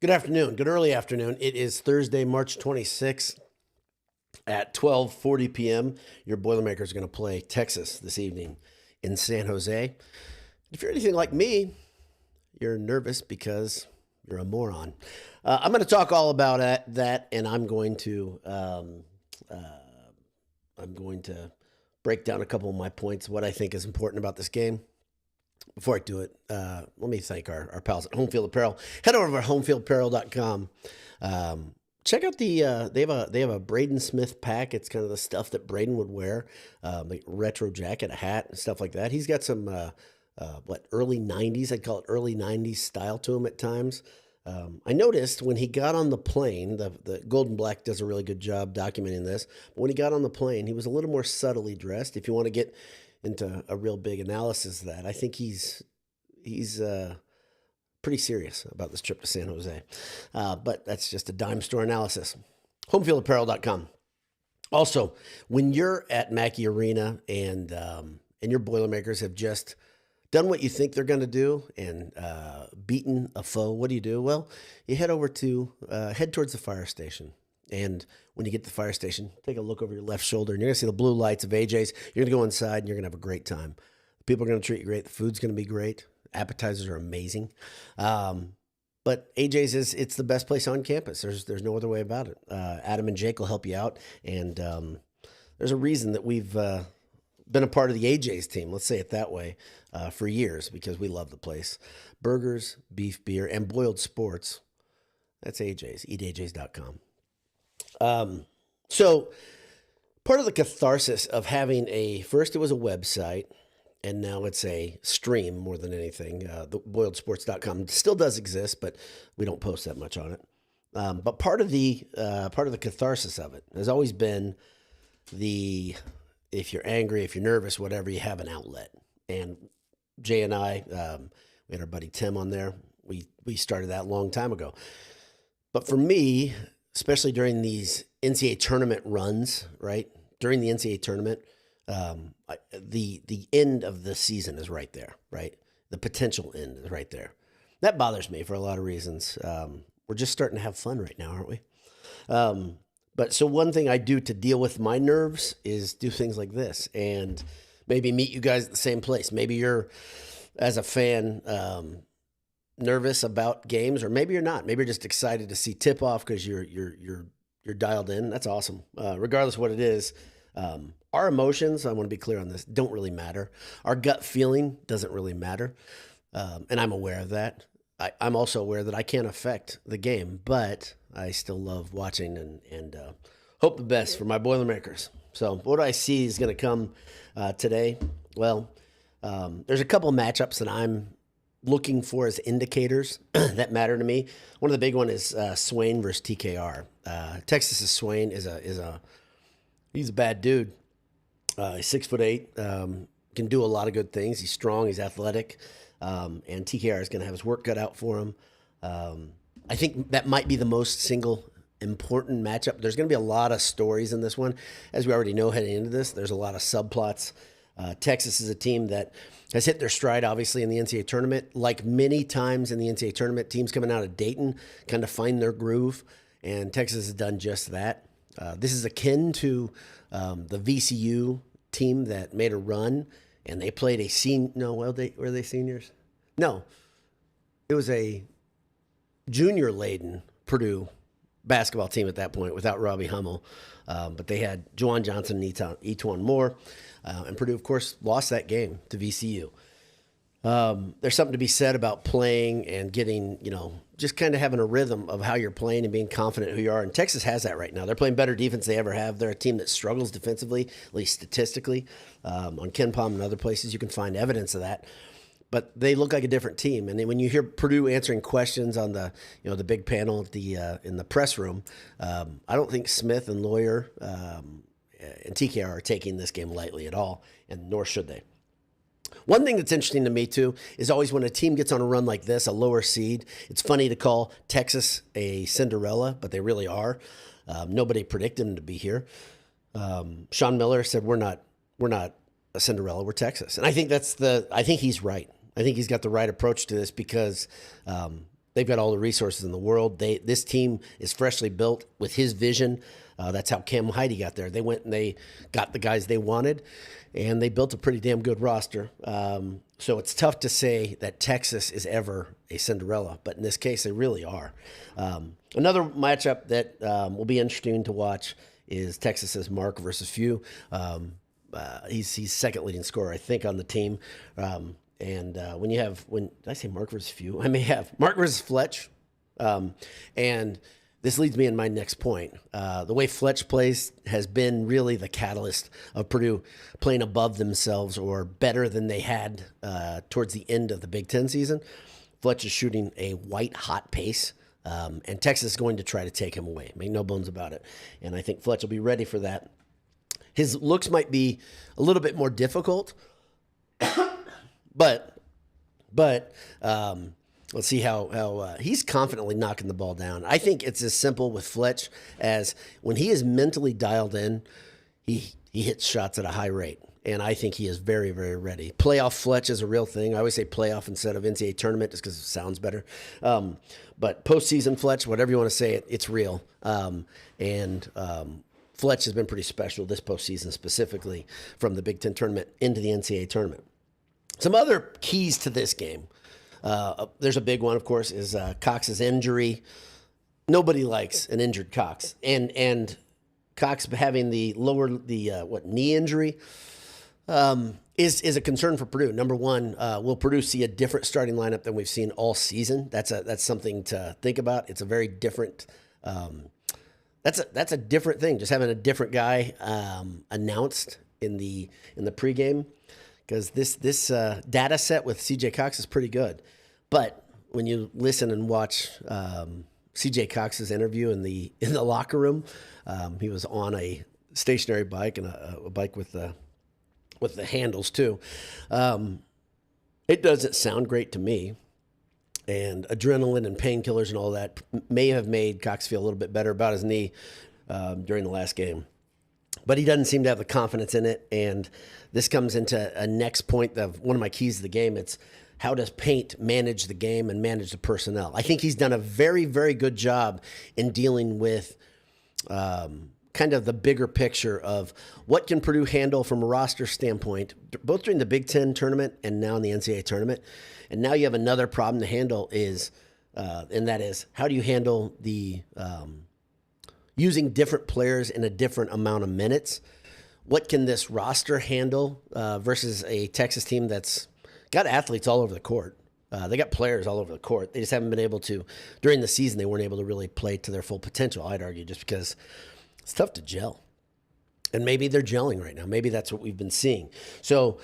Good afternoon. Good early afternoon. It is Thursday, March 26th at 12:40 p.m. Your Boilermakers are going to play Texas this evening in San Jose. If you're anything like me, you're nervous because you're a moron. I'm going to talk all about that, and I'm going to break down a couple of my points, what I think is important about this game. Before I do it, let me thank our pals at Home Field Apparel. Head over to homefieldapparel.com. Check out they have a Braden Smith pack. It's kind of the stuff that Braden would wear, like retro jacket, a hat, and stuff like that. He's got some early 90s, I'd call it early 90s style to him at times. I noticed when he got on the plane, the Golden Black does a really good job documenting this, but when he got on the plane, he was a little more subtly dressed. If you want to get into a real big analysis of that, I think he's pretty serious about this trip to San Jose. But that's just a dime store analysis. Homefieldapparel.com. Also, when you're at Mackey Arena and your Boilermakers have just done what you think they're going to do and beaten a foe, what do? Well, you head towards the fire station. And when you get to the fire station, take a look over your left shoulder, and you're going to see the blue lights of AJ's. You're going to go inside, and you're going to have a great time. People are going to treat you great. The food's going to be great. Appetizers are amazing. But AJ's it's the best place on campus. There's no other way about it. Adam and Jake will help you out, and there's a reason that we've been a part of the AJ's team, let's say it that way, for years, because we love the place. Burgers, beef, beer, and boiled sports. That's AJ's. EatAJ's.com. So part of the catharsis of having first it was a website, and now it's a stream more than anything. The boiledsports.com still does exist, but we don't post that much on it. But part of the catharsis of it has always been if you're angry, if you're nervous, whatever, you have an outlet. And Jay and I, we had our buddy Tim on there. We started that a long time ago. But for me, especially during these NCAA tournament runs, right? During the NCAA tournament, the end of the season is right there, right? The potential end is right there. That bothers me for a lot of reasons. We're just starting to have fun right now, aren't we? But so one thing I do to deal with my nerves is do things like this and maybe meet you guys at the same place. Maybe you're, as a fan, nervous about games, or maybe you're not. Maybe you're just excited to see tip off because you're dialed in. That's awesome. Regardless of what it is, our emotions, I want to be clear on this, don't really matter. Our gut feeling doesn't really matter, and I'm aware of that. I'm also aware that I can't affect the game, but I still love watching and hope the best for my Boilermakers. So what I see is going to come today. Well, there's a couple of matchups that I'm looking for as indicators that matter to me. One of the big one is Swain versus TKR. Texas's Swain he's a bad dude. He's 6'8", can do a lot of good things. He's strong, he's athletic, and TKR is going to have his work cut out for him. I think that might be the most single important matchup. There's going to be a lot of stories in this one. As we already know heading into this, there's a lot of subplots. Texas is a team that has hit their stride, obviously, in the NCAA tournament. Like many times in the NCAA tournament, teams coming out of Dayton kind of find their groove, and Texas has done just that. This is akin to the VCU team that made a run, and they played were they seniors? No. It was a junior-laden Purdue basketball team at that point without Robbie Hummel. But they had Juwan Johnson and Etuan Moore. And Purdue, of course, lost that game to VCU. There's something to be said about playing and getting, just kind of having a rhythm of how you're playing and being confident who you are. And Texas has that right now. They're playing better defense than they ever have. They're a team that struggles defensively, at least statistically. On Ken Palm and other places, you can find evidence of that. But they look like a different team. And then when you hear Purdue answering questions on the big panel in the press room, I don't think Smith and Lawyer and TKR are taking this game lightly at all, and nor should they. One thing that's interesting to me, too, is always when a team gets on a run like this, a lower seed, it's funny to call Texas a Cinderella, but they really are. Nobody predicted them to be here. Sean Miller said, we're not a Cinderella, we're Texas. And I think he's right. I think he's got the right approach to this because They've got all the resources in the world. This team is freshly built with his vision. That's how Heidi got there. They went and they got the guys they wanted, and they built a pretty damn good roster. So it's tough to say that Texas is ever a Cinderella, but in this case, they really are. Another matchup that will be interesting to watch is Texas's Mark versus Few. He's second leading scorer, I think, on the team. When did I say Mark versus Few? I may have Mark versus Fletch. And this leads me in my next point. The way Fletch plays has been really the catalyst of Purdue playing above themselves or better than they had towards the end of the Big Ten season. Fletch is shooting a white-hot pace, and Texas is going to try to take him away. Make no bones about it. And I think Fletch will be ready for that. His looks might be a little bit more difficult, but let's see how he's confidently knocking the ball down. I think it's as simple with Fletch as when he is mentally dialed in, he hits shots at a high rate. And I think he is very, very ready. Playoff Fletch is a real thing. I always say playoff instead of NCAA tournament just because it sounds better. But postseason Fletch, whatever you want to say, it's real. Fletch has been pretty special this postseason, specifically from the Big Ten tournament into the NCAA tournament. Some other keys to this game. There's a big one, of course, is Cox's injury. Nobody likes an injured Cox, and Cox having the knee injury is a concern for Purdue. Number one, will Purdue see a different starting lineup than we've seen all season? That's something to think about. It's a very different. That's a different thing. Just having a different guy announced in the pregame. Because this data set with C.J. Cox is pretty good. But when you listen and watch C.J. Cox's interview in the locker room, he was on a stationary bike and a bike with the handles too. It doesn't sound great to me. And adrenaline and painkillers and all that may have made Cox feel a little bit better about his knee during the last game. But he doesn't seem to have the confidence in it, and this comes into a next point of one of my keys to the game. It's how does Paint manage the game and manage the personnel? I think he's done a very, very good job in dealing with kind of the bigger picture of what can Purdue handle from a roster standpoint, both during the Big Ten tournament and now in the NCAA tournament. And now you have another problem to handle and that is how do you handle the using different players in a different amount of minutes? What can this roster handle versus a Texas team that's got athletes all over the court? They got players all over the court. They just haven't been able to, during the season, they weren't able to really play to their full potential, I'd argue, just because it's tough to gel. And maybe they're gelling right now. Maybe that's what we've been seeing. So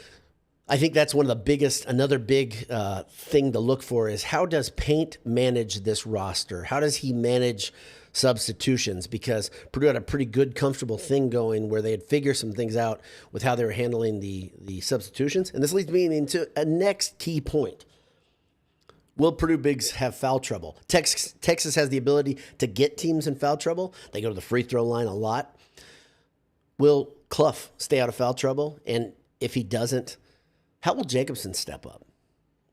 I think that's one of the biggest, another big thing to look for is how does Paint manage this roster? How does he manage substitutions? Because Purdue had a pretty good, comfortable thing going where they had figured some things out with how they were handling the substitutions. And this leads me into a next key point. Will Purdue bigs have foul trouble? Texas has the ability to get teams in foul trouble. They go to the free throw line a lot. Will Clough stay out of foul trouble? And if he doesn't, how will Jacobson step up?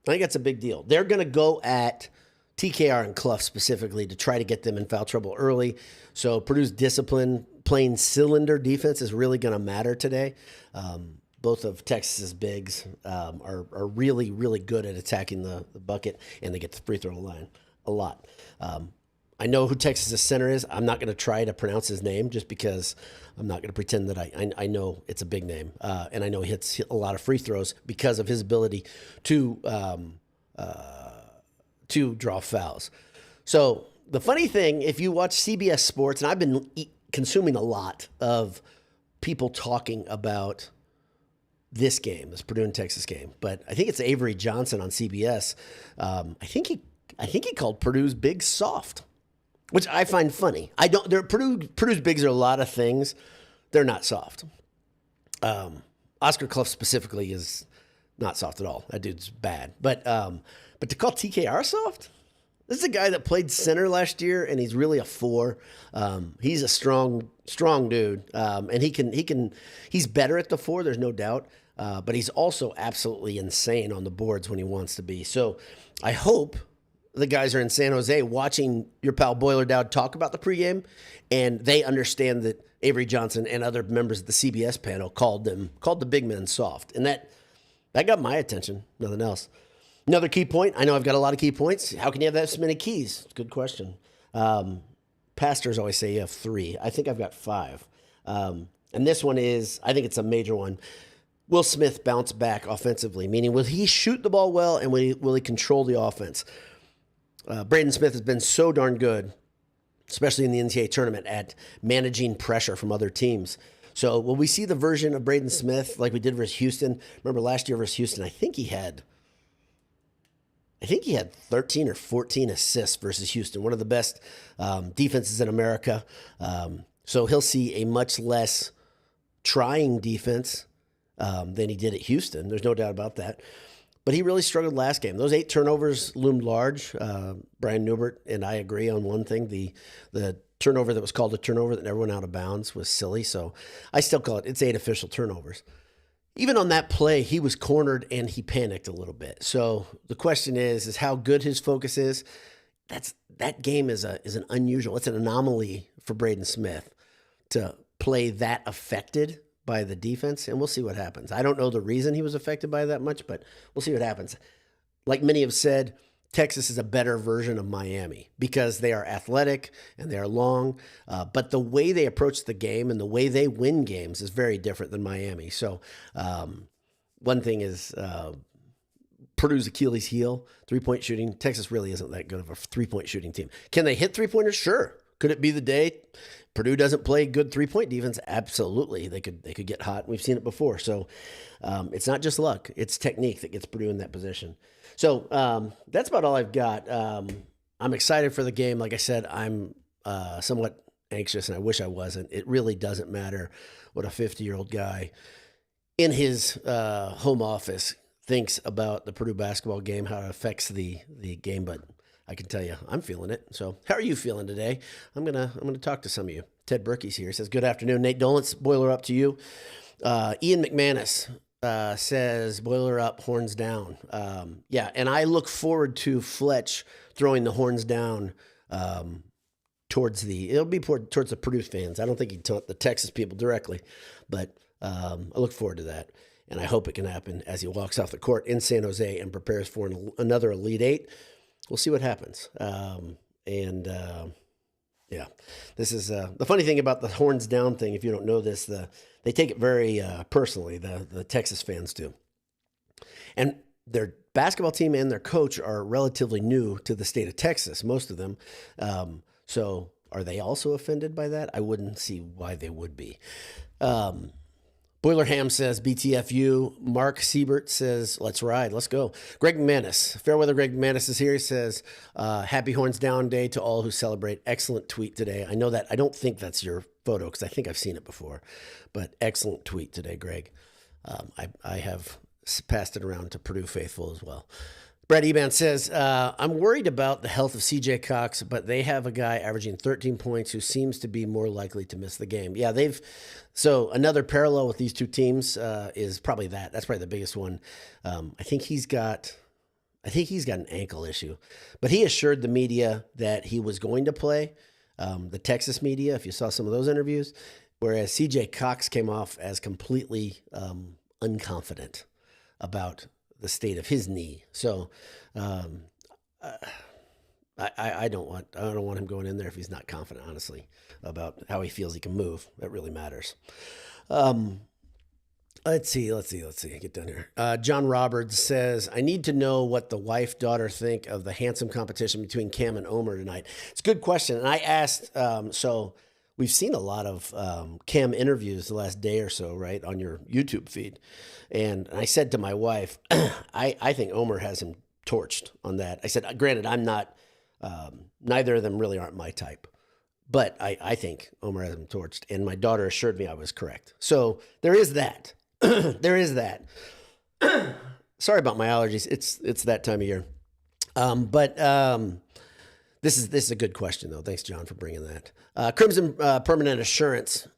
I think that's a big deal. They're going to go at TKR and Clough specifically to try to get them in foul trouble early. So Purdue's discipline, playing cylinder defense is really going to matter today. Both of Texas's bigs are really, really good at attacking the bucket, and they get the free throw line a lot. I know who Texas's center is. I'm not going to try to pronounce his name just because I'm not going to pretend that I know it's a big name. And I know he hits a lot of free throws because of his ability to draw fouls. So the funny thing, if you watch CBS Sports, and I've been consuming a lot of people talking about this game, this Purdue and Texas game, but I think it's Avery Johnson on CBS. I think he called Purdue's big soft, which I find funny. Purdue's bigs are a lot of things. They're not soft. Oscar Clough specifically is not soft at all. That dude's bad. But to call TKR soft? This is a guy that played center last year, and he's really a 4. He's a strong dude, and he's better at the 4. There's no doubt, but he's also absolutely insane on the boards when he wants to be. So I hope the guys are in San Jose watching your pal Boiler Dowd talk about the pregame, and they understand that Avery Johnson and other members of the CBS panel called the big men soft, and that got my attention. Nothing else. Another key point. I know I've got a lot of key points. How can you have that many keys? Good question. Pastors always say you have 3. I think I've got 5. And this one is, I think it's a major one. Will Smith bounce back offensively? Meaning, will he shoot the ball well, and will he control the offense? Braden Smith has been so darn good, especially in the NCAA tournament, at managing pressure from other teams. So will we see the version of Braden Smith like we did versus Houston? Remember last year versus Houston, I think he had 13 or 14 assists versus Houston, one of the best defenses in America. So he'll see a much less trying defense than he did at Houston. There's no doubt about that. But he really struggled last game. Those 8 turnovers loomed large. Brian Newbert and I agree on one thing. The turnover that was called a turnover that never went out of bounds was silly. So I still call it's 8 official turnovers. Even on that play, he was cornered and he panicked a little bit. So the question is how good his focus is. That game is an unusual. It's an anomaly for Braden Smith to play that affected by the defense, and we'll see what happens. I don't know the reason he was affected by that much, but we'll see what happens. Like many have said, Texas is a better version of Miami because they are athletic and they are long, but the way they approach the game and the way they win games is very different than Miami. So one thing is Purdue's Achilles heel, three-point shooting. Texas really isn't that good of a three-point shooting team. Can they hit three-pointers? Sure. Could it be the day Purdue doesn't play good three-point defense? Absolutely. They could get hot. We've seen it before. So it's not just luck. It's technique that gets Purdue in that position. So that's about all I've got. I'm excited for the game. Like I said, I'm somewhat anxious, and I wish I wasn't. It really doesn't matter what a 50-year-old guy in his home office thinks about the Purdue basketball game, how it affects the game, but I can tell you, I'm feeling it. So how are you feeling today? I'm gonna talk to some of you. Ted Berkey's here. He says, good afternoon. Nate Dolance, boiler up to you. Ian McManus says, boiler up, horns down. Yeah, and I look forward to Fletch throwing the horns down towards the Purdue fans. I don't think he'd taunt the Texas people directly, but I look forward to that. And I hope it can happen as he walks off the court in San Jose and prepares for another Elite Eight. We'll see what happens. Yeah, this is the funny thing about the horns down thing. If you don't know this, they take it very personally. The Texas fans do, and their basketball team and their coach are relatively new to the state of Texas. Most of them. So are they also offended by that? I wouldn't see why they would be. Boilerham says, BTFU. Mark Siebert says, let's ride. Let's go. Greg McManus. Fairweather Greg McManus is here. He says, happy Horns Down Day to all who celebrate. Excellent tweet today. I know that. I don't think that's your photo because I think I've seen it before. But excellent tweet today, Greg. I have passed it around to Purdue faithful as well. Brad Eban says, I'm worried about the health of C.J. Cox, but they have a guy averaging 13 points who seems to be more likely to miss the game. Yeah, so another parallel with these two teams is probably that. That's probably the biggest one. I think he's got an ankle issue, but he assured the media that he was going to play. The Texas media, if you saw some of those interviews, whereas C.J. Cox came off as completely unconfident about the state of his knee. So I don't want him going in there if he's not confident, honestly, about how he feels he can move. That really matters. Let's see. Get down here. John Roberts says, I need to know what the wife-daughter think of the handsome competition between Cam and Omer tonight. It's a good question. And I asked, so we've seen a lot of Cam interviews the last day or so, right, on your YouTube feed. And I said to my wife, I think Omer has him torched on that. I said, granted, I'm not, neither of them really aren't my type. But I think Omer has him torched. And my daughter assured me I was correct. So there is that. There is that. Sorry about my allergies. It's that time of year. This is a good question, though. Thanks, John, for bringing that. Crimson Permanent Assurance.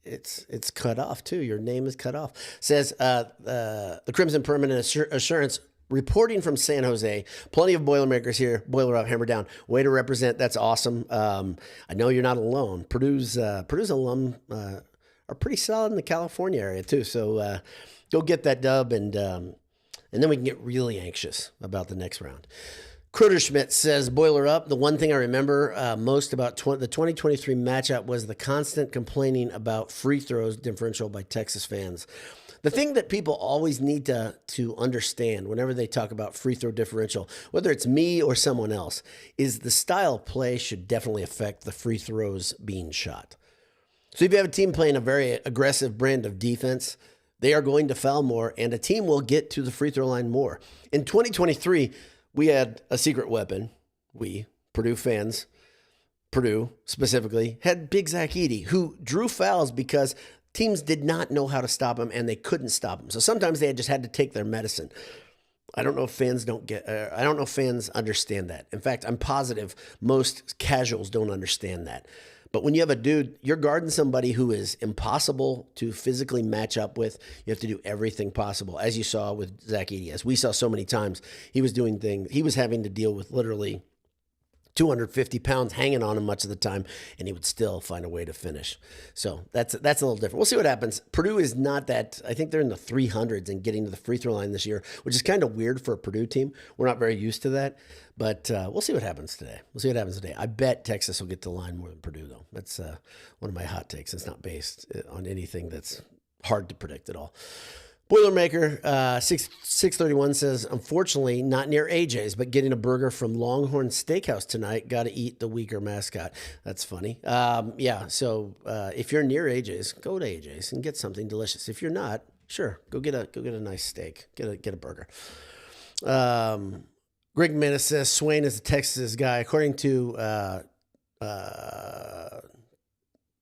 It's cut off, too. Your name is cut off. Says, the Crimson Permanent Assurance reporting from San Jose. Plenty of Boilermakers here. Boiler up, hammer down. Way to represent. That's awesome. I know you're not alone. Purdue's alum are pretty solid in the California area too. So go get that dub, and then we can get really anxious about the next round. Schmidt says, Boiler up. The one thing I remember most about the 2023 matchup was the constant complaining about free throws differential by Texas fans. The thing that people always need to understand whenever they talk about free throw differential, whether it's me or someone else, is the style of play should definitely affect the free throws being shot. So if you have a team playing a very aggressive brand of defense, they are going to foul more, and a team will get to the free throw line more. In 2023, we had a secret weapon. We, Purdue fans, Purdue specifically, had Big Zach Edey, who drew fouls because teams did not know how to stop him, and they couldn't stop him. So sometimes they just had to take their medicine. I don't know if fans I don't know if fans understand that. In fact, I'm positive most casuals don't understand that. But when you have a dude, you're guarding somebody who is impossible to physically match up with. You have to do everything possible, as you saw with Zach Edey. As we saw so many times, he was doing things. He was having to deal with literally 250 pounds hanging on him much of the time, and he would still find a way to finish. So that's a little different. We'll see what happens. Purdue is not that. I think they're in the 300s and getting to the free throw line this year, which is kind of weird for a Purdue team. We're not very used to that, but we'll see what happens today. I bet Texas will get to the line more than Purdue, though. That's one of my hot takes. It's not based on anything that's hard to predict at all. Boilermaker 631 says, unfortunately, not near AJ's, but getting a burger from Longhorn Steakhouse tonight. Got to eat the weaker mascot. That's funny. So if you're near AJ's, go to AJ's and get something delicious. If you're not, sure, go get a nice steak. Get a burger. Greg Menace says Swain is a Texas guy. According to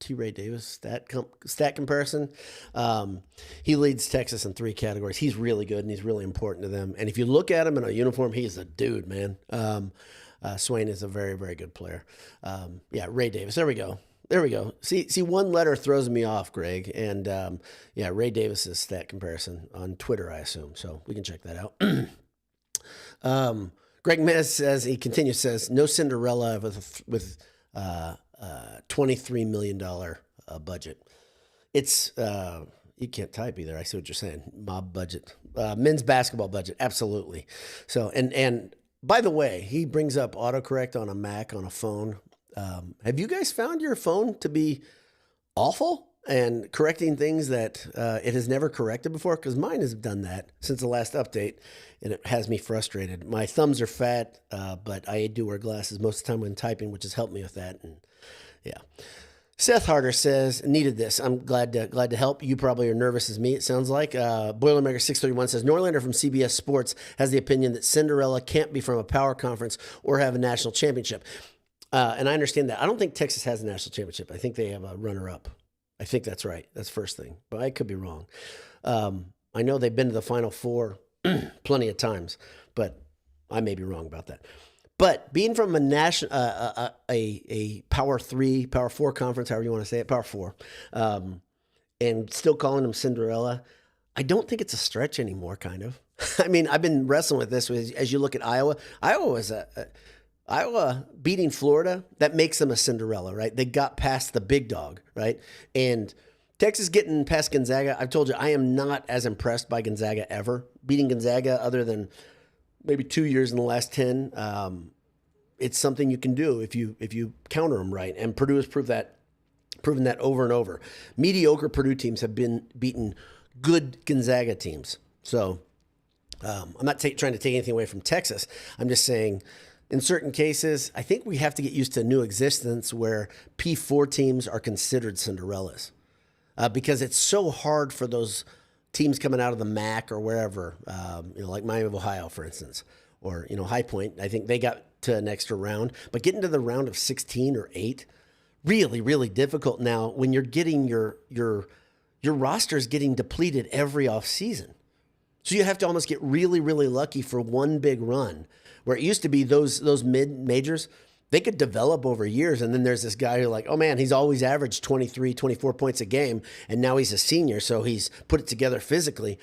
T. Ray Davis stat comparison. He leads Texas in 3 categories. He's really good, and he's really important to them. And if you look at him in a uniform, he's a dude, man. Swain is a very, very good player. Ray Davis. There we go. See, one letter throws me off, Greg. And Ray Davis's stat comparison on Twitter, I assume. So we can check that out. Greg Menace says, no Cinderella with $23 million budget. It's you can't type either. I see what you're saying. Mob budget, men's basketball budget, absolutely. So and by the way, he brings up autocorrect on a Mac on a phone. Have you guys found your phone to be awful and correcting things that it has never corrected before? Because mine has done that since the last update, and it has me frustrated. My thumbs are fat, but I do wear glasses most of the time when typing, which has helped me with that. And yeah. Seth Harder says, needed this. I'm glad to help. You probably are nervous as me, it sounds like. Boilermaker 631 says, Norlander from CBS Sports has the opinion that Cinderella can't be from a power conference or have a national championship. And I understand that. I don't think Texas has a national championship. I think they have a runner-up. I think that's right. That's the first thing. But I could be wrong. I know they've been to the Final Four plenty of times, but I may be wrong about that. But being from a national, a Power 3, Power 4 conference, however you want to say it, Power 4, and still calling them Cinderella, I don't think it's a stretch anymore, kind of. I mean, I've been wrestling with this as you look at Iowa. Iowa beating Florida, that makes them a Cinderella, right? They got past the big dog, right? And Texas getting past Gonzaga, I've told you, I am not as impressed by Gonzaga ever. Beating Gonzaga, other than maybe 2 years in the last 10, it's something you can do if you counter them right. And Purdue has proven that over and over. Mediocre Purdue teams have been beaten good Gonzaga teams. So I'm not trying to take anything away from Texas. I'm just saying, in certain cases, I think we have to get used to a new existence where P4 teams are considered Cinderellas, because it's so hard for those teams coming out of the MAC or wherever, like Miami of Ohio, for instance, or High Point. I think they got to an extra round, but getting to the round of 16 or 8, really, really difficult now when you're getting your roster's getting depleted every offseason. So you have to almost get really, really lucky for one big run. Where it used to be those mid-majors, they could develop over years, and then there's this guy who oh man, he's always averaged 23, 24 points a game, and now he's a senior, so he's put it together physically.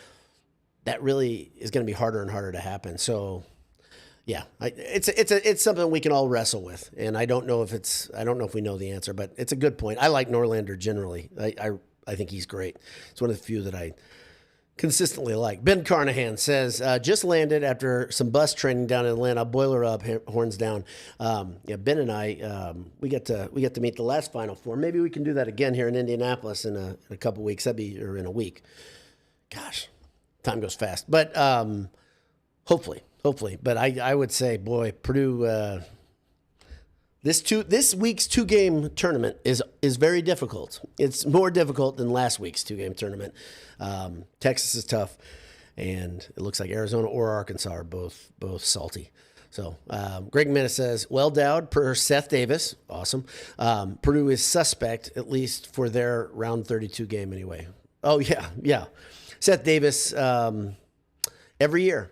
that really is going to be harder and harder to happen. So, yeah, it's something we can all wrestle with, and I don't know if we know the answer, but it's a good point. I like Norlander generally. I think he's great. It's one of the few that I consistently like. Ben Carnahan says, just landed after some bus training down in Atlanta. Boiler up, horns down. Yeah, Ben and I, we got to meet the last Final Four. Maybe we can do that again here in Indianapolis in a couple weeks. Or in a week. Gosh, time goes fast. But hopefully. But I would say, boy, Purdue. This week's 2-game tournament is very difficult. It's more difficult than last week's 2-game tournament. Texas is tough, and it looks like Arizona or Arkansas are both salty. So Greg Minna says, well dowed per Seth Davis. Awesome. Purdue is suspect, at least for their round 32 game anyway. Oh, yeah. Seth Davis, every year.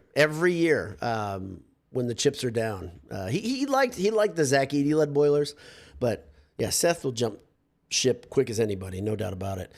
When the chips are down, he liked the Zach Edey-led Boilers, but yeah, Seth will jump ship quick as anybody, no doubt about it.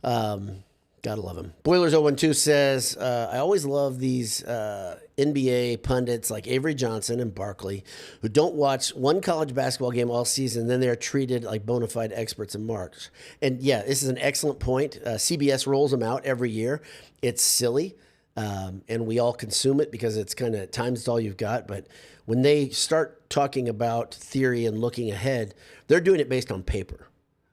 Gotta love him. Boilers 012 says, I always love these NBA pundits like Avery Johnson and Barkley who don't watch one college basketball game all season, then they're treated like bona fide experts in March. And yeah, this is an excellent point. CBS rolls them out every year. It's silly. And we all consume it because it's kind of times it's all you've got. But when they start talking about theory and looking ahead, they're doing it based on paper.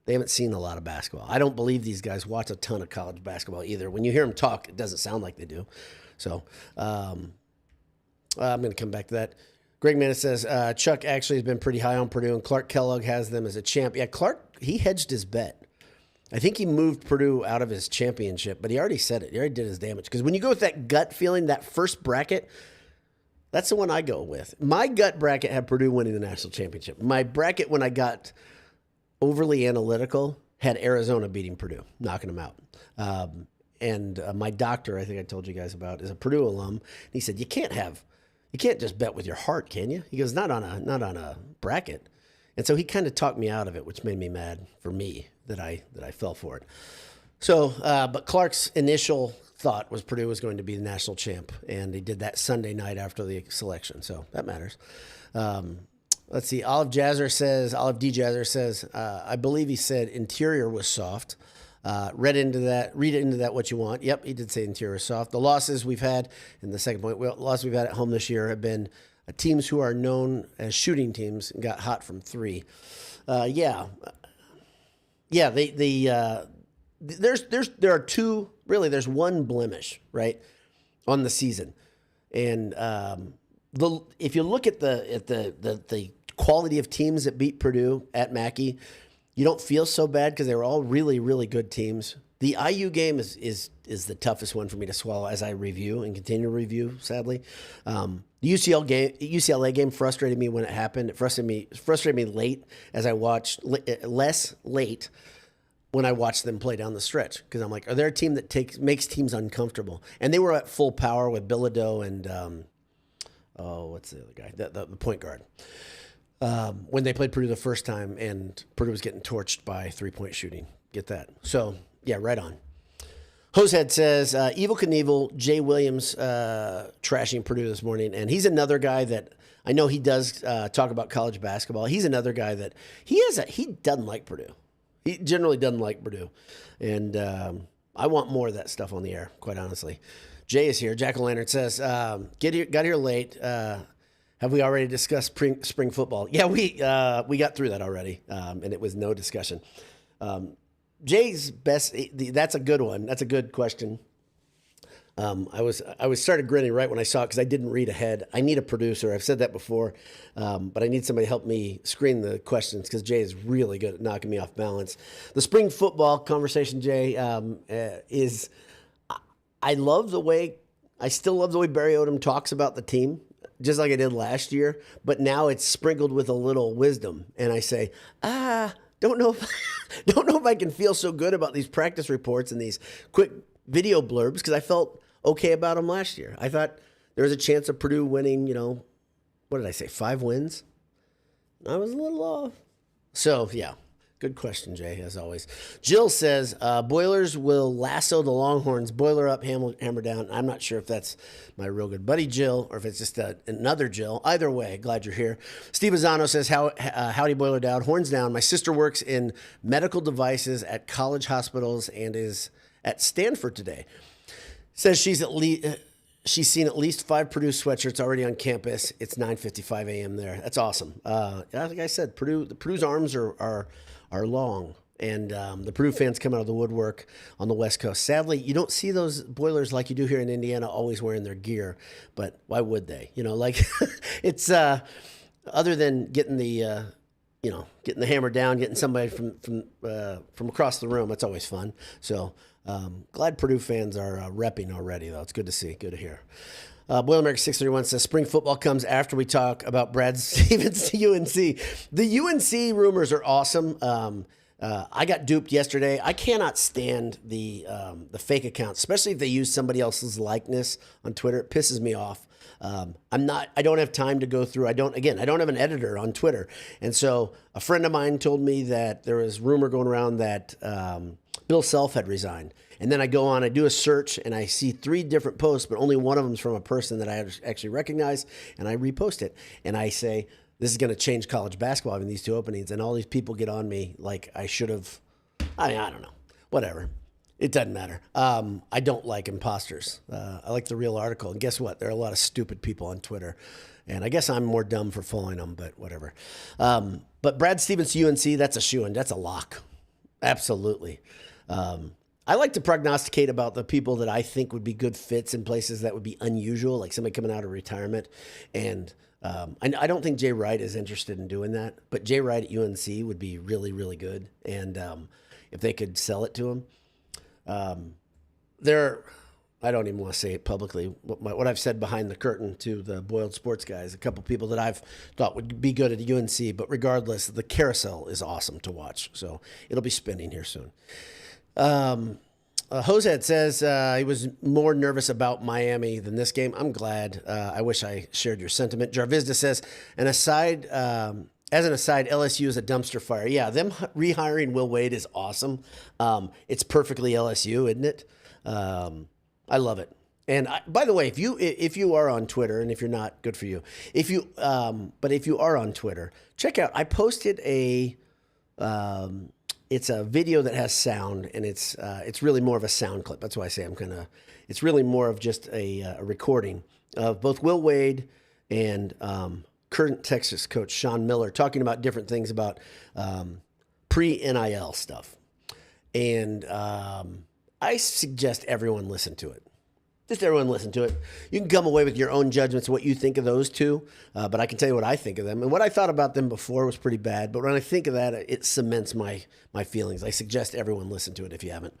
They haven't seen a lot of basketball. I don't believe these guys watch a ton of college basketball either. When you hear them talk, it doesn't sound like they do. So I'm going to come back to that. Greg Manna says, Chuck actually has been pretty high on Purdue, and Clark Kellogg has them as a champ. Yeah, Clark, he hedged his bet. I think he moved Purdue out of his championship, but he already said it. He already did his damage. Because when you go with that gut feeling, that first bracket, that's the one I go with. My gut bracket had Purdue winning the national championship. My bracket, when I got overly analytical, had Arizona beating Purdue, knocking them out. And my doctor, I think I told you guys about, is a Purdue alum. And he said, you can't just bet with your heart, can you? He goes, not on a bracket. And so he kind of talked me out of it, which made me mad for me that I fell for it. So, but Clark's initial thought was Purdue was going to be the national champ, and he did that Sunday night after the selection. So that matters. Let's see. Olive D. Jazzer says, I believe he said interior was soft. Read into that what you want. Yep, he did say interior was soft. The losses we've had in the second point, losses we've had at home this year have been teams who are known as shooting teams and got hot from three. There are two, really, there's one blemish, right, on the season. And if you look at the quality of teams that beat Purdue at Mackey, you don't feel so bad because they were all really, really good teams. The IU game is the toughest one for me to swallow as I review and continue to review, sadly. The UCLA game frustrated me when it happened. It frustrated me late as I watched, less late when I watched them play down the stretch. Because I'm like, are there a team that makes teams uncomfortable? And they were at full power with Bilodeau and, what's the other guy? The point guard. When they played Purdue the first time and Purdue was getting torched by three-point shooting. Get that. So, yeah, right on. Hosehead says, Evil Knievel, Jay Williams trashing Purdue this morning. And he's another guy that I know he does talk about college basketball. He's another guy that he doesn't like Purdue. He generally doesn't like Purdue. And I want more of that stuff on the air, quite honestly. Jay is here. Jack-o'-lantern says, got here late. Have we already discussed spring football? Yeah, we got through that already, and it was no discussion. Jay's best. That's a good one. That's a good question. I started grinning right when I saw it because I didn't read ahead. I need a producer. I've said that before, but I need somebody to help me screen the questions because Jay is really good at knocking me off balance. The spring football conversation, Jay, is. I still love the way Barry Odom talks about the team, just like I did last year. But now it's sprinkled with a little wisdom, and I say, don't know if I can feel so good about these practice reports and these quick video blurbs because I felt okay about them last year. I thought there was a chance of Purdue winning, what did I say, 5 wins? I was a little off. So, yeah, Good question, Jay, as always. Jill says, Boilers will lasso the Longhorns, boiler up, hammer down. I'm not sure if that's my real good buddy, Jill, or if it's just another Jill. Either way, glad you're here. Steve Azzano says, howdy, Boiler down, horns down. My sister works in medical devices at college hospitals and is at Stanford today. Says she's seen at least 5 Purdue sweatshirts already on campus. It's 9:55 a.m. there. That's awesome. Like I said, Purdue's arms are long, and the Purdue fans come out of the woodwork on the West Coast. Sadly, you don't see those Boilers like you do here in Indiana always wearing their gear, but why would they? Like it's other than getting the hammer down, getting somebody from across the room. That's always fun. So glad Purdue fans are repping already, though. It's good to see, good to hear. Boyle America 631 says spring football comes after we talk about Brad Stevens to UNC. The UNC rumors are awesome. I got duped yesterday. I cannot stand the fake accounts, especially if they use somebody else's likeness on Twitter. It pisses me off. I don't have time to go through. I don't have an editor on Twitter. And so a friend of mine told me that there was rumor going around that Bill Self had resigned. And then I go on, I do a search, and I see 3 different posts, but only one of them is from a person that I actually recognize, and I repost it. And I say, this is going to change college basketball having these 2 openings. And all these people get on me like I should have. I don't know. Whatever. It doesn't matter. I don't like imposters. I like the real article. And guess what? There are a lot of stupid people on Twitter. And I guess I'm more dumb for following them, but whatever. But Brad Stevens to UNC, that's a shoo-in. That's a lock. Absolutely. I like to prognosticate about the people that I think would be good fits in places that would be unusual, like somebody coming out of retirement. And I don't think Jay Wright is interested in doing that, but Jay Wright at UNC would be really, really good. And if they could sell it to him, I don't even want to say it publicly, what I've said behind the curtain to the Boiled Sports guys, a couple people that I've thought would be good at UNC, but regardless, the carousel is awesome to watch. So it'll be spinning here soon. Josehead says he was more nervous about Miami than this game. I'm glad. I wish I shared your sentiment. Jarvizda says, as an aside, LSU is a dumpster fire. Yeah, them rehiring Will Wade is awesome. It's perfectly LSU, isn't it? I love it. And by the way, if you are on Twitter, and if you're not, good for you. But if you are on Twitter, check out. I posted it's a video that has sound, and it's really more of a sound clip. That's why I say it's really more of just a recording of both Will Wade and current Texas coach Sean Miller talking about different things about pre-NIL stuff. And I suggest everyone listen to it. Just everyone listen to it. You can come away with your own judgments of what you think of those 2, but I can tell you what I think of them. And what I thought about them before was pretty bad, but when I think of that, it cements my feelings. I suggest everyone listen to it if you haven't.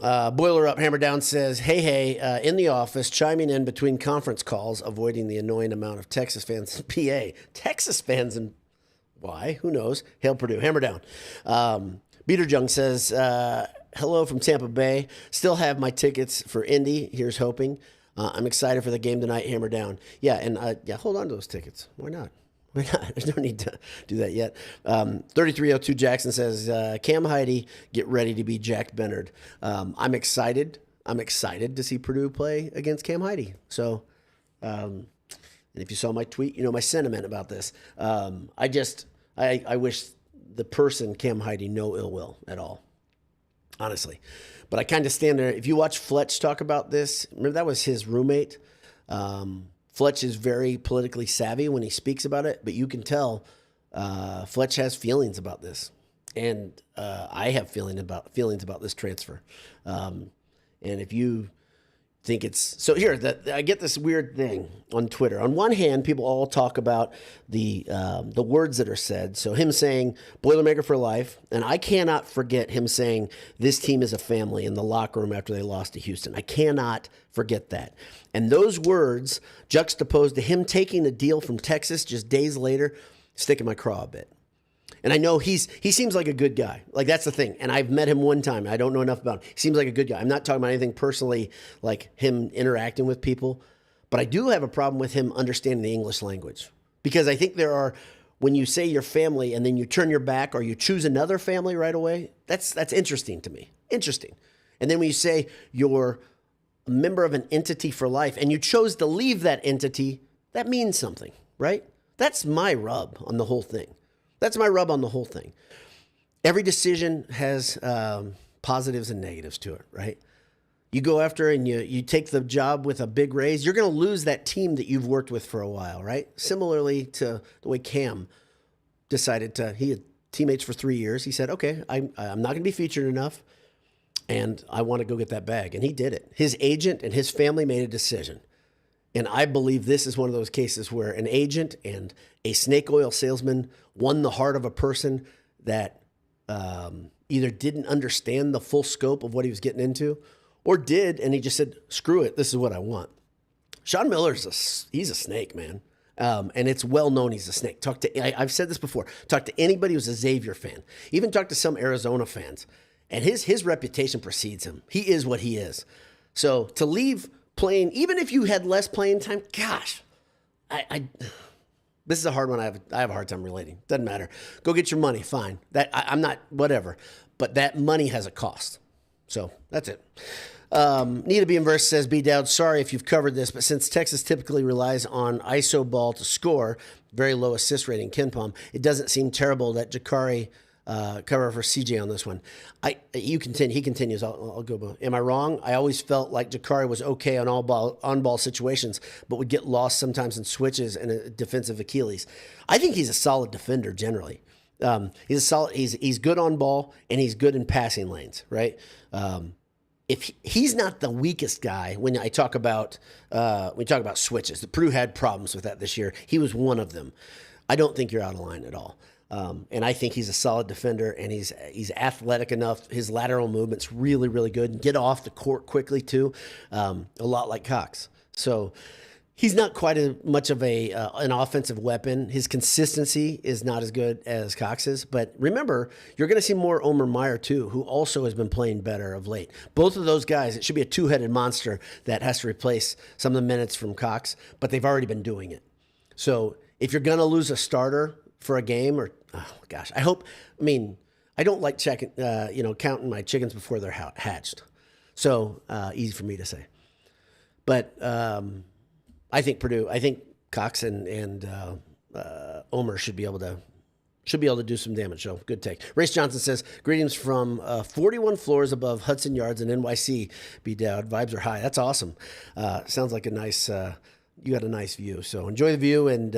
Boiler Up, Hammer Down says, hey, in the office, chiming in between conference calls, avoiding the annoying amount of Texas fans in PA. Texas fans and why? Who knows? Hail Purdue. Hammer Down. Beater Jung says, hello from Tampa Bay. Still have my tickets for Indy. Here's hoping. I'm excited for the game tonight. Hammer Down. Yeah, and hold on to those tickets. Why not? Why not? There's no need to do that yet. 3302 Jackson says, Cam Heidi, get ready to be Jack Bennard. I'm excited. I'm excited to see Purdue play against Cam Heidi. So, and if you saw my tweet, you know my sentiment about this. I wish the person Cam Heidi no ill will at all. Honestly. But I kind of stand there. If you watch Fletch talk about this, remember that was his roommate. Fletch is very politically savvy when he speaks about it, but you can tell Fletch has feelings about this. And I have feelings about this transfer. And if you think it's so here that I get this weird thing on Twitter. On one hand, people all talk about the words that are said. So him saying Boilermaker for life, and I cannot forget him saying this team is a family in the locker room after they lost to Houston. I cannot forget that. And those words juxtaposed to him taking a deal from Texas just days later, stick in my craw a bit. And I know he seems like a good guy. Like, that's the thing. And I've met him one time. I don't know enough about him. He seems like a good guy. I'm not talking about anything personally, like him interacting with people. But I do have a problem with him understanding the English language. Because I think there are when you say your family and then you turn your back or you choose another family right away, that's interesting to me. Interesting. And then when you say you're a member of an entity for life and you chose to leave that entity, that means something, right? That's my rub on the whole thing. Every decision has positives and negatives to it, right? You go after and you take the job with a big raise, you're going to lose that team that you've worked with for a while, right? Similarly to the way Cam decided he had teammates for 3 years. He said, okay, I'm not going to be featured enough, and I want to go get that bag. And he did it. His agent and his family made a decision. And I believe this is one of those cases where an agent and a snake oil salesman won the heart of a person that either didn't understand the full scope of what he was getting into or did, and he just said, screw it, this is what I want. Sean Miller's he's a snake, man. And it's well known he's a snake. I've said this before. Talk to anybody who's a Xavier fan. Even talk to some Arizona fans. And his reputation precedes him. He is what he is. So to leave playing, even if you had less playing time, gosh, this is a hard one. I have a hard time relating. Doesn't matter. Go get your money. Fine. I'm not whatever. But that money has a cost. So that's it. Need to be in verse says, B Dowd, sorry if you've covered this, but since Texas typically relies on ISO ball to score, very low assist rating, KenPom, it doesn't seem terrible that Jakari cover for CJ on this one. He continues. I'll go. Am I wrong? I always felt like Jakari was okay on on ball situations, but would get lost sometimes in switches and a defensive Achilles. I think he's a solid defender generally. He's good on ball and he's good in passing lanes, right? If he's not the weakest guy, when I talk about switches, the Purdue had problems with that this year. He was one of them. I don't think you're out of line at all. And I think he's a solid defender, and he's athletic enough. His lateral movement's really, really good, and get off the court quickly too, a lot like Cox. So he's not quite as much of an offensive weapon. His consistency is not as good as Cox's. But remember, you're going to see more Omer Meyer too, who also has been playing better of late. Both of those guys, it should be a two-headed monster that has to replace some of the minutes from Cox, but they've already been doing it. So if you're going to lose a starter for a game, or I don't like counting my chickens before they're hatched. So easy for me to say. But I think Cox and Omer should be able to do some damage. So good take. Race Johnson says, greetings from 41 floors above Hudson Yards in NYC. B Dowd, vibes are high. That's awesome. Sounds like a nice. You got a nice view. So enjoy the view and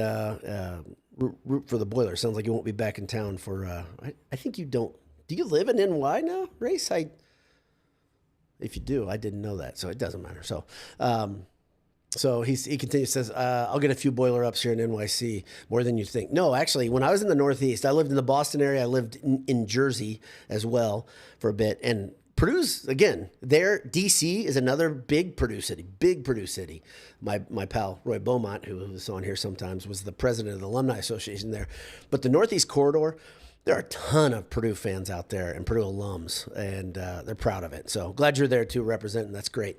root for the boiler. Sounds like you won't be back in town for. I think you don't. Do you live in NY now, Race? If you do, I didn't know that, so it doesn't matter. So. So he continues, says, I'll get a few boiler ups here in NYC, more than you think. No, actually, when I was in the Northeast, I lived in the Boston area. I lived in Jersey as well for a bit. And Purdue's, again, DC is another big Purdue city. My pal, Roy Beaumont, who was on here sometimes, was the president of the Alumni Association there. But the Northeast Corridor, there are a ton of Purdue fans out there and Purdue alums, and they're proud of it. So glad you're there too, representing. That's great.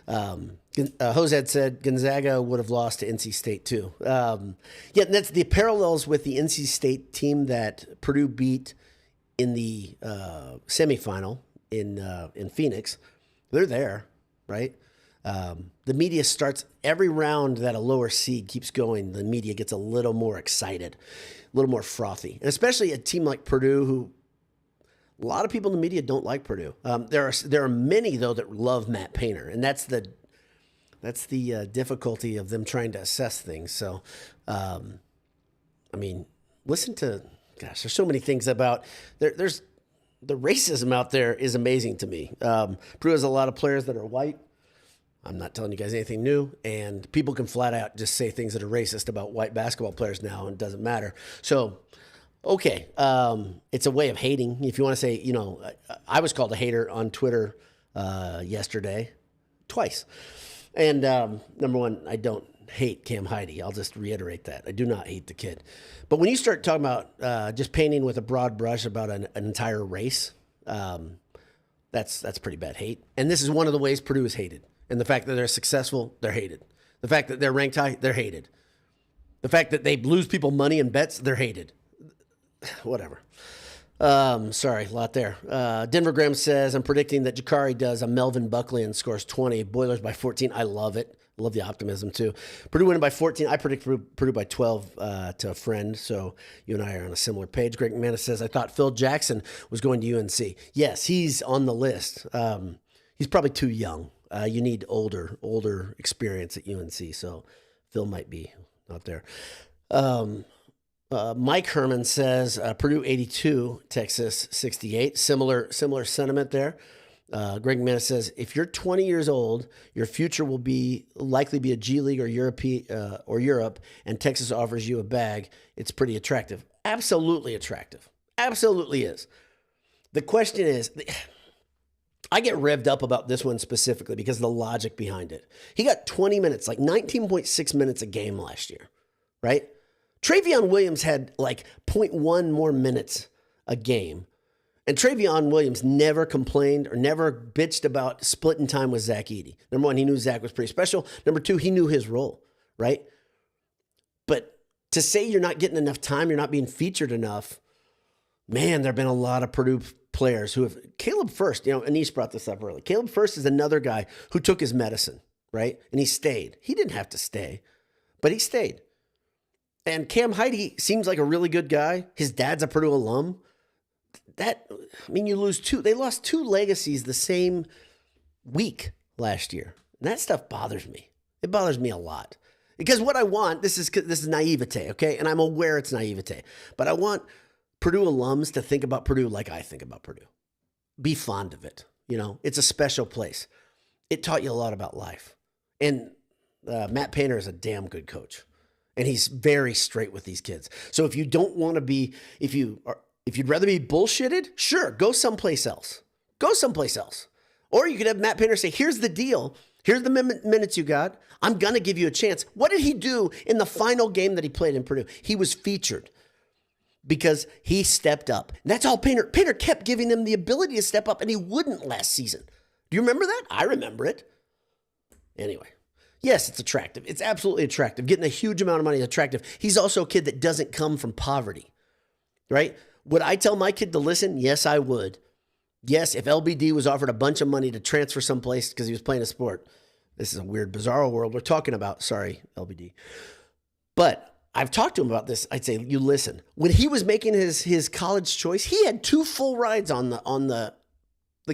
Jose said Gonzaga would have lost to NC State too. Yeah, that's the parallels with the NC State team that Purdue beat in the semifinal in Phoenix. They're there, right? The media starts every round that a lower seed keeps going. The media gets a little more excited, a little more frothy, and especially a team like Purdue, who a lot of people in the media don't like Purdue. There are many though that love Matt Painter, and that's the difficulty of them trying to assess things. So, listen to there's so many things about there's the racism out there is amazing to me. Purdue has a lot of players that are white. I'm not telling you guys anything new, and people can flat out just say things that are racist about white basketball players now, and it doesn't matter. So, okay, it's a way of hating. If you want to say, I was called a hater on Twitter yesterday, twice. And number one, I don't hate Cam Heidi. I'll just reiterate that. I do not hate the kid. But when you start talking about just painting with a broad brush about an entire race, that's pretty bad hate. And this is one of the ways Purdue is hated. And the fact that they're successful, they're hated. The fact that they're ranked high, they're hated. The fact that they lose people money in bets, they're hated. Whatever. Sorry, a lot there. Denver Graham says, I'm predicting that Jakari does a Melvin Buckley and scores 20. Boilers by 14. I love it. I love the optimism, too. Purdue winning by 14. I predict Purdue by 12 to a friend, so you and I are on a similar page. Greg McManus says, I thought Phil Jackson was going to UNC. Yes, he's on the list. He's probably too young. You need older experience at UNC, so Phil might be out there. Mike Herman says Purdue 82, Texas 68. Similar sentiment there. Greg Manna says if you're 20 years old, your future will likely be a G League or Europe, and Texas offers you a bag. It's pretty attractive. Absolutely attractive. Absolutely is. The question is, I get revved up about this one specifically because of the logic behind it. He got 20 minutes, like 19.6 minutes a game last year, right? Travion Williams had like 0.1 more minutes a game. And Travion Williams never complained or never bitched about splitting time with Zach Edey. Number one, he knew Zach was pretty special. Number two, he knew his role, right? But to say you're not getting enough time, you're not being featured enough, man, there have been a lot of Purdue players who have, Caleb First, Anish brought this up early. Caleb First is another guy who took his medicine, right? And he stayed. He didn't have to stay, but he stayed. And Cam Heidi seems like a really good guy. His dad's a Purdue alum. You lose two. They lost two legacies the same week last year. And that stuff bothers me. It bothers me a lot. Because what I want, this is naivete, okay? And I'm aware it's naivete. But I want Purdue alums to think about Purdue like I think about Purdue. Be fond of it. It's a special place. It taught you a lot about life. And Matt Painter is a damn good coach. And he's very straight with these kids. So if you don't want to be, if you'd rather be bullshitted, sure, go someplace else. Go someplace else. Or you could have Matt Painter say, here's the deal. Here's the minutes you got. I'm going to give you a chance. What did he do in the final game that he played in Purdue? He was featured because he stepped up. And that's all Painter kept giving him the ability to step up, and he wouldn't last season. Do you remember that? I remember it. Anyway. Yes, it's attractive. It's absolutely attractive. Getting a huge amount of money is attractive. He's also a kid that doesn't come from poverty, right? Would I tell my kid to listen? Yes, I would. Yes, if LBD was offered a bunch of money to transfer someplace because he was playing a sport. This is a weird, bizarro world we're talking about. Sorry, LBD. But I've talked to him about this. I'd say, you listen. When he was making his college choice, he had 2 full rides on the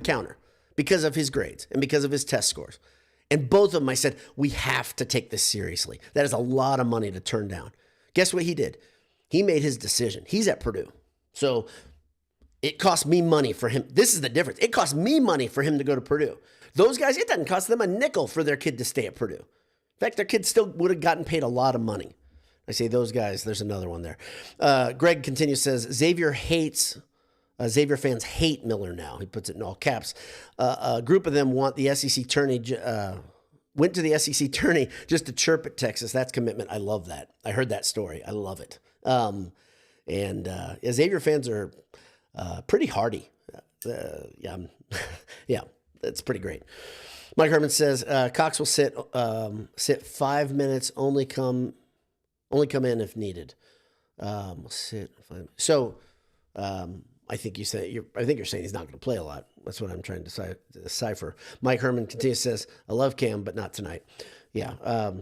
counter because of his grades and because of his test scores. And both of them, I said, we have to take this seriously. That is a lot of money to turn down. Guess what he did? He made his decision. He's at Purdue. So it cost me money for him. This is the difference. It cost me money for him to go to Purdue. Those guys, it doesn't cost them a nickel for their kid to stay at Purdue. In fact, their kid still would have gotten paid a lot of money. I say those guys, there's another one there. Greg continues, says, Xavier fans hate Miller now. He puts it in all caps. A group of them went to the SEC tourney just to chirp at Texas. That's commitment. I love that. I heard that story. I love it. Xavier fans are pretty hardy. Yeah, that's pretty great. Mike Herman says Cox will sit 5 minutes. Only come in if needed. We'll sit 5 minutes. So. I think you're saying he's not going to play a lot. That's what I'm trying to decipher. Mike Herman continues, says, I love Cam, but not tonight. Yeah.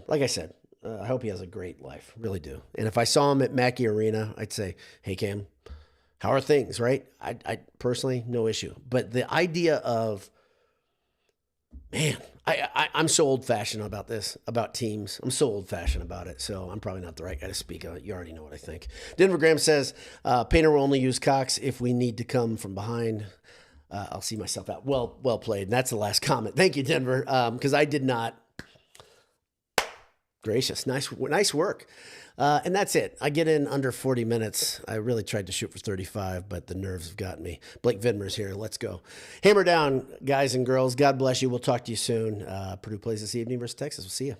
Like I said, I hope he has a great life. Really do. And if I saw him at Mackey Arena, I'd say, hey, Cam, how are things, right? I personally, no issue. But the idea of, man, I'm so old-fashioned about this, about teams. I'm so old-fashioned about it, so I'm probably not the right guy to speak on it. You already know what I think. Denver Graham says, Painter will only use Cox if we need to come from behind. I'll see myself out. Well played. And that's the last comment. Thank you, Denver, because I did not. Gracious. Nice work. And that's it. I get in under 40 minutes. I really tried to shoot for 35, but the nerves have gotten me. Blake Vidmer's here. Let's go. Hammer down, guys and girls. God bless you. We'll talk to you soon. Purdue plays this evening versus Texas. We'll see you.